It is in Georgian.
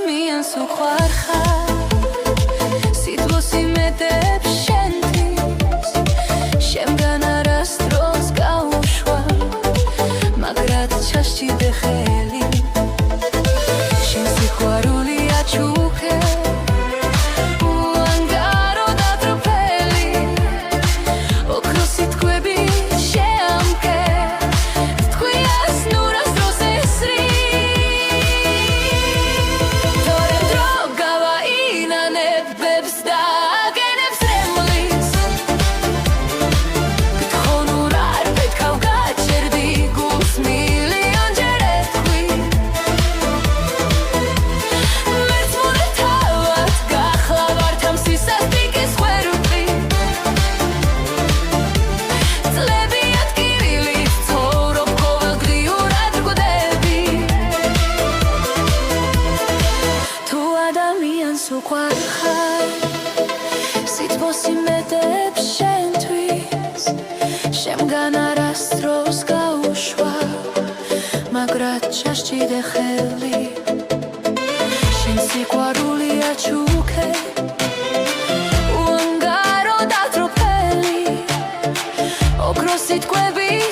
ადამიანს უყვარ ხარ სიტყვოსი მეტებს შენთვის შემგან არასდროს გაუშვა მაგრად ჩასჭიდე ხელი შენ სიყვარულია ჩუქე უანგარო დატრფელი ოქროს სიტყვები შეამკე თქვიას ნურას დროს ესრი უყვარ ხარ სიტყვოსი მეტებს შენთვის შემგან არასდროს გაუშვა მაგრად ჩასჭიდე ხელი შენ სიყვარულია ჩუქე უანგარო დატრფელი ოქროს სიტყვები